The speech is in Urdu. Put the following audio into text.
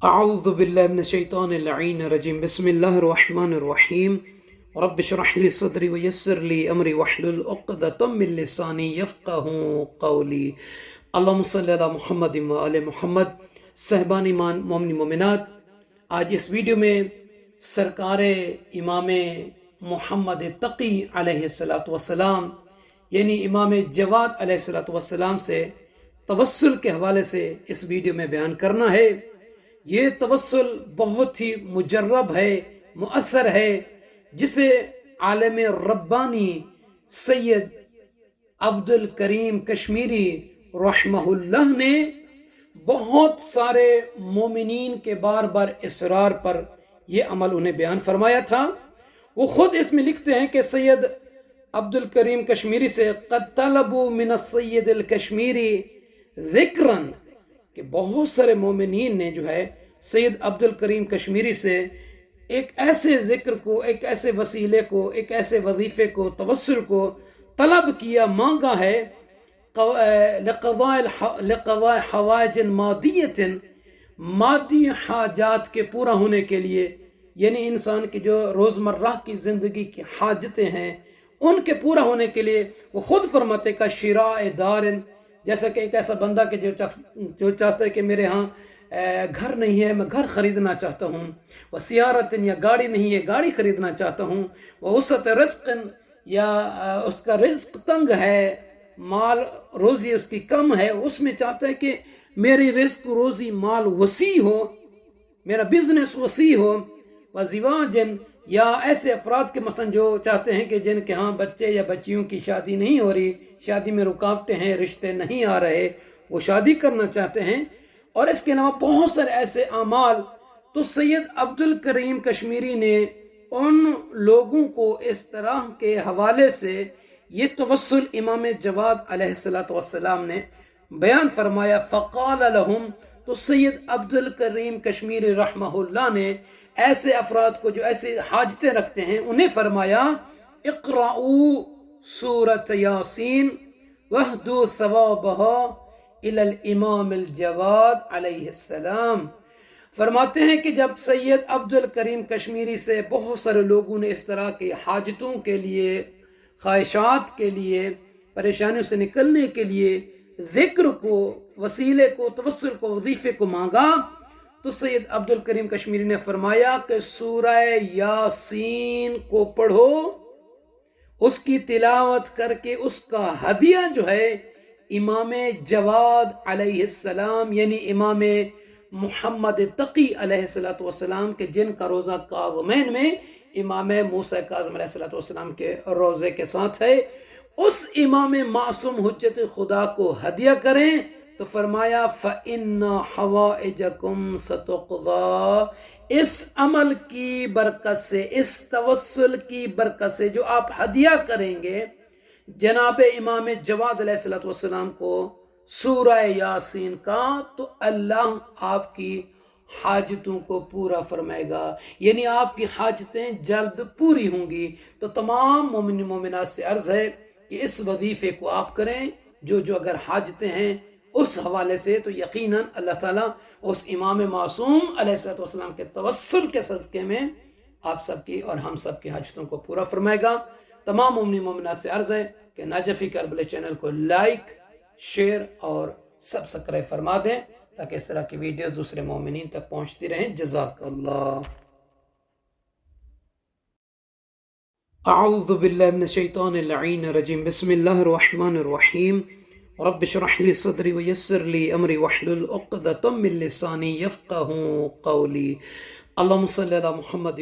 اعوذ باللہ من الشیطان اللعین الرجیم بسم اللہ الرحمن الرحیم رب اشرح لی صدری ویسر لی امری واحلل عقدۃ من لسانی یفقہوا قولی اللہم صلی علی محمد وآل محمد۔ صاحبان ایمان مومن مومنات، آج اس ویڈیو میں سرکار امام محمد تقی علیہ السلام یعنی امام جواد علیہ السلام سے توسل کے حوالے سے اس ویڈیو میں بیان کرنا ہے۔ یہ توسل بہت ہی مجرب ہے، مؤثر ہے، جسے عالم ربانی سید عبدالکریم کشمیری رحمہ اللہ نے بہت سارے مومنین کے بار بار اصرار پر یہ عمل انہیں بیان فرمایا تھا۔ وہ خود اس میں لکھتے ہیں کہ سید عبدالکریم کشمیری سے قد طلبوا من السید الکشمیری ذکراً، کہ بہت سارے مومنین نے جو ہے سید عبدالکریم کشمیری سے ایک ایسے ذکر کو، ایک ایسے وسیلے کو، ایک ایسے وظیفے کو، توسل کو طلب کیا، مانگا ہے لقضاء حوائج مادیت، مادی حاجات کے پورا ہونے کے لیے، یعنی انسان کی جو روزمرہ کی زندگی کی حاجتیں ہیں ان کے پورا ہونے کے لیے۔ وہ خود فرماتے کا شراء دارن، جیسا کہ ایک ایسا بندہ کہ جو چاہتا ہے کہ میرے ہاں گھر نہیں ہے، میں گھر خریدنا چاہتا ہوں، وہ سیارت یا گاڑی نہیں ہے، گاڑی خریدنا چاہتا ہوں، وہ وسعت رزق، یا اس کا رزق تنگ ہے، مال روزی اس کی کم ہے، اس میں چاہتا ہے کہ میری رزق روزی مال وسیع ہو، میرا بزنس وسیع ہو، وزواجن، یا ایسے افراد کے مثلا جو چاہتے ہیں کہ جن کے ہاں بچے یا بچیوں کی شادی نہیں ہو رہی، شادی میں رکاوٹیں ہیں، رشتے نہیں آ رہے، وہ شادی کرنا چاہتے ہیں، اور اس کے علاوہ بہت سارے ایسے اعمال۔ تو سید عبدالکریم کشمیری نے ان لوگوں کو اس طرح کے حوالے سے یہ توسل امام جواد علیہ السلام نے بیان فرمایا۔ فقال لهم، تو سید عبدالکریم کشمیری رحمہ اللہ نے ایسے افراد کو جو ایسے حاجتیں رکھتے ہیں انہیں فرمایا، اقرأوا سورۃ یاسین واہدوا ثوابها الی الامام الجواد علیہ السلام۔ فرماتے ہیں کہ جب سید عبدالکریم کشمیری سے بہت سارے لوگوں نے اس طرح کی حاجتوں کے لیے، خواہشات کے لیے، پریشانیوں سے نکلنے کے لیے ذکر کو، وسیلے کو، توسل کو، وظیفے کو مانگا، تو سید عبدالکریم کشمیری نے فرمایا کہ سورہ یاسین کو پڑھو، اس کی تلاوت کر کے اس کا ہدیہ جو ہے امام جواد علیہ السلام یعنی امام محمد تقی علیہ السلام کے، جن کا روزہ کاظمین میں امام موسیٰ کاظم علیہ السلام کے روزے کے ساتھ ہے، اس امام معصوم حجت خدا کو ہدیہ کریں۔ تو فرمایا فَإِنَّ حَوَائِجَكُمْ سَتُقْضَىٰ، اس عمل کی برکت سے، اس توسل کی برکت سے جو آپ ہدیہ کریں گے جناب امام جواد علیہ السلام کو سورہ یاسین کا، تو اللہ آپ کی حاجتوں کو پورا فرمائے گا، یعنی آپ کی حاجتیں جلد پوری ہوں گی۔ تو تمام مومن مومنات سے عرض ہے کہ اس وظیفے کو آپ کریں، جو اگر حاجتیں ہیں اس حوالے سے، تو یقیناً اللہ تعالیٰ اس امام معصوم علیہ السلام کے توسل کے صدقے میں آپ سب کی اور ہم سب کی حاجتوں کو پورا فرمائے گا۔ تمام مومن مومنات سے عرض ہے کہ نجفی کربلا چینل کو لائک، شیئر اور سبسکرائب فرما دیں تاکہ اس طرح کی ویڈیو دوسرے مومنین تک پہنچتی رہیں۔ جزاک اللہ۔ اعوذ باللہ من الشیطان اللعین الرجیم بسم اللہ الرحمن الرحیم رب اشرح لی صدری ویسر لی امری واحلل عقدۃ من لسانی یفقہوا قولی اللہم صلی علی محمد